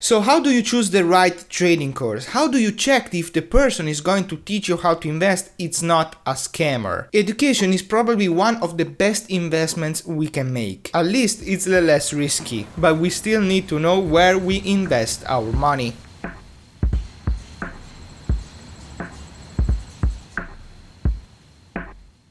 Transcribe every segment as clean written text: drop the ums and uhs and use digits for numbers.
So how do you choose the right trading course? How do you check if the person is going to teach you how to invest it's not a scammer? Education is probably one of the best investments we can make. At least it's the less risky, but we still need to know where we invest our money.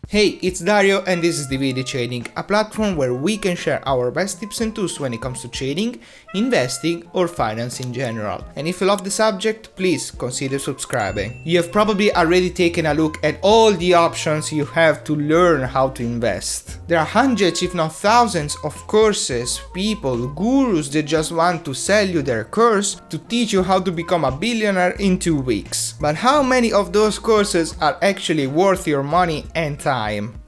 Hey, it's Dario and this is Divity Trading, a platform where we can share our best tips and tools when it comes to trading, investing or finance in general. And if you love the subject, please consider subscribing. You have probably already taken a look at all the options you have to learn how to invest. There are hundreds if not thousands of courses, people, gurus that just want to sell you their course to teach you how to become a billionaire in 2 weeks. But how many of those courses are actually worth your money and time?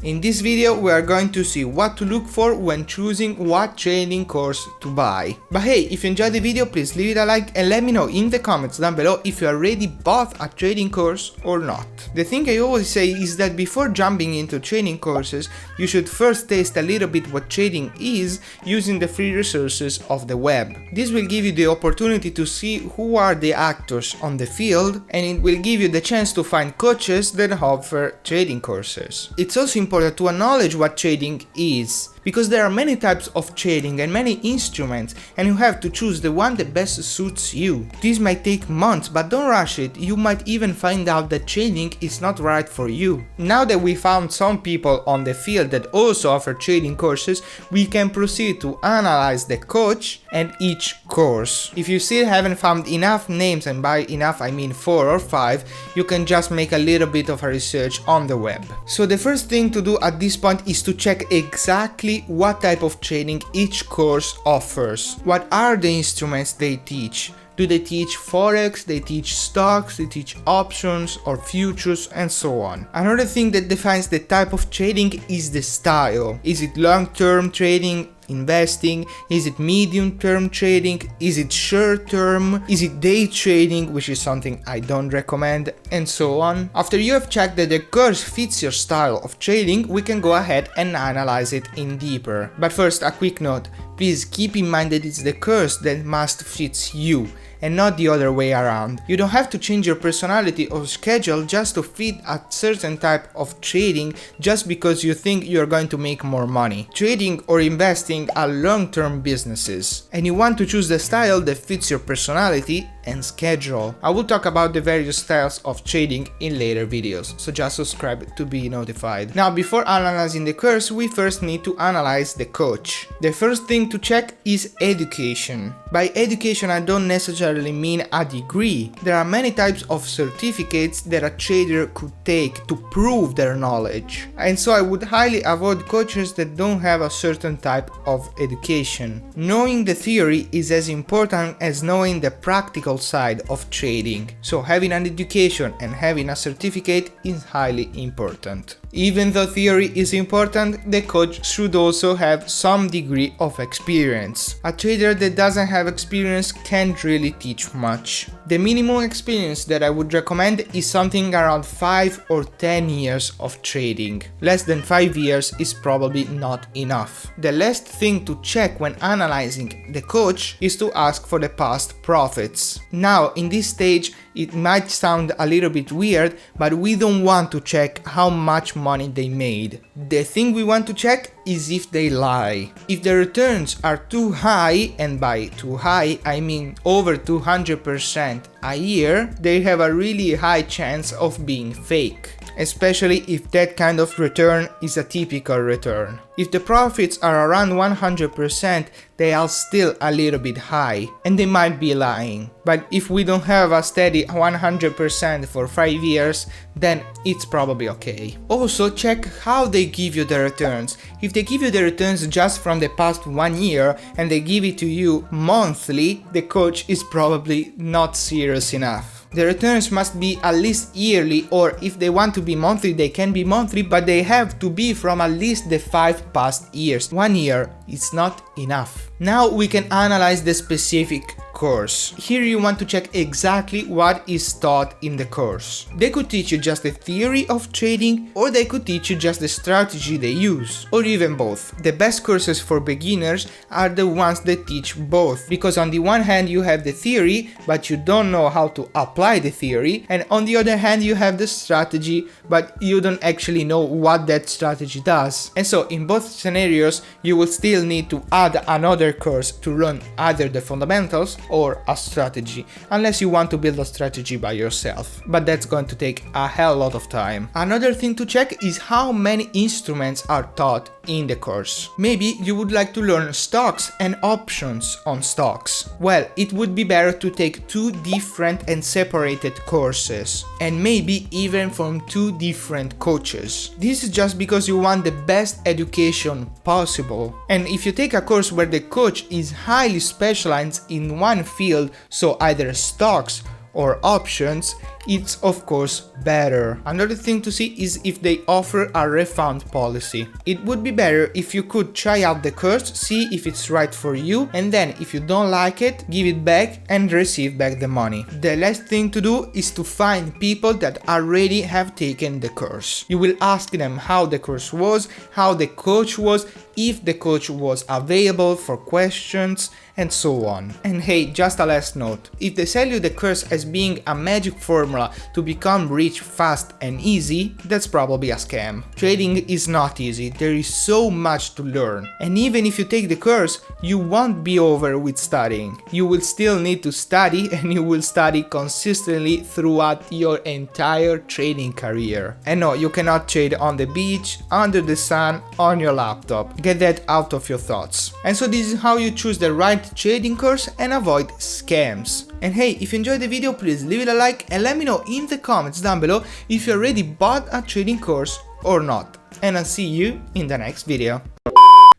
In this video we are going to see what to look for when choosing what trading course to buy. But hey, if you enjoyed the video, please leave it a like and let me know in the comments down below if you already bought a trading course or not. The thing I always say is that before jumping into trading courses, you should first taste a little bit what trading is using the free resources of the web. This will give you the opportunity to see who are the actors on the field, and it will give you the chance to find coaches that offer trading courses. It's also important to acknowledge what trading is, because there are many types of trading and many instruments, and you have to choose the one that best suits you. This might take months, but don't rush it, you might even find out that trading is not right for you. Now that we found some people on the field that also offer trading courses, we can proceed to analyze the coach and each course. If you still haven't found enough names, and by enough I mean 4 or 5, you can just make a little bit of a research on the web. So the first thing to do at this point is to check exactly what type of trading each course offers. What are the instruments they teach? Do they teach forex, they teach stocks, they teach options or futures and so on. Another thing that defines the type of trading is the style. Is it long-term trading, investing? Is it medium-term trading? Is it short-term? Is it day trading, which is something I don't recommend, and so on. After you have checked that the course fits your style of trading, we can go ahead and analyze it in deeper. But first, a quick note. Please keep in mind that it's the course that must fit you, and not the other way around. You don't have to change your personality or schedule just to fit a certain type of trading just because you think you're going to make more money. Trading or investing are long-term businesses, and you want to choose the style that fits your personality and schedule. I will talk about the various styles of trading in later videos, so just subscribe to be notified. Now, before analyzing the course, we first need to analyze the coach. The first thing to check is education. By education, I don't necessarily mean a degree. There are many types of certificates that a trader could take to prove their knowledge, and so I would highly avoid coaches that don't have a certain type of education. Knowing the theory is as important as knowing the practical side of trading, so having an education and having a certificate is highly important. Even though theory is important, the coach should also have some degree of experience. A trader that doesn't have experience can't really teach much. The minimum experience that I would recommend is something around 5 or 10 years of trading. Less than 5 years is probably not enough. The last thing to check when analyzing the coach is to ask for the past profits. Now, in this stage, it might sound a little bit weird, but we don't want to check how much money they made. The thing we want to check is if they lie. If the returns are too high, and by too high I mean over 200% a year, they have a really high chance of being fake, especially if that kind of return is a typical return. If the profits are around 100%, they are still a little bit high, and they might be lying. But if we don't have a steady 100% for 5 years, then it's probably okay. Also, check how they give you the returns. If they give you the returns just from the past 1 year and they give it to you monthly, the coach is probably not serious enough. The returns must be at least yearly, or if they want to be monthly, they can be monthly, but they have to be from at least the 5 past years. 1 year is not enough. Now we can analyze the specific course. Here you want to check exactly what is taught in the course. They could teach you just the theory of trading, or they could teach you just the strategy they use, or even both. The best courses for beginners are the ones that teach both, because on the one hand you have the theory, but you don't know how to apply the theory, and on the other hand you have the strategy, but you don't actually know what that strategy does. And so in both scenarios you will still need to add another course to learn either the fundamentals or a strategy, unless you want to build a strategy by yourself. But that's going to take a hell lot of time. Another thing to check is how many instruments are taught in the course. Maybe you would like to learn stocks and options on stocks. Well, it would be better to take two different and separated courses, and maybe even from two different coaches. This is just because you want the best education possible. And if you take a course where the coach is highly specialized in one field, so either stocks or options, it's of course better. Another thing to see is if they offer a refund policy. It would be better if you could try out the course, see if it's right for you, and then if you don't like it, give it back and receive back the money. The last thing to do is to find people that already have taken the course. You will ask them how the course was, how the coach was, if the coach was available for questions, and so on. And hey, just a last note, if they sell you the course as being a magic formula to become rich fast and easy, that's probably a scam. Trading is not easy, there is so much to learn. And even if you take the course, you won't be over with studying. You will still need to study, and you will study consistently throughout your entire trading career. And no, you cannot trade on the beach, under the sun, on your laptop. Get that out of your thoughts. And so this is how you choose the right trading course and avoid scams. And hey, if you enjoyed the video, please leave it a like and let me know in the comments down below if you already bought a trading course or not. And I'll see you in the next video.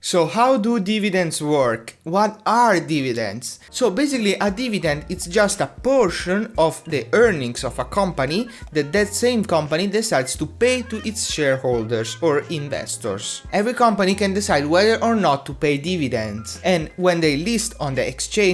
So how do dividends work? What are dividends? So basically a dividend is just a portion of the earnings of a company that same company decides to pay to its shareholders or investors. Every company can decide whether or not to pay dividends, and when they list on the exchange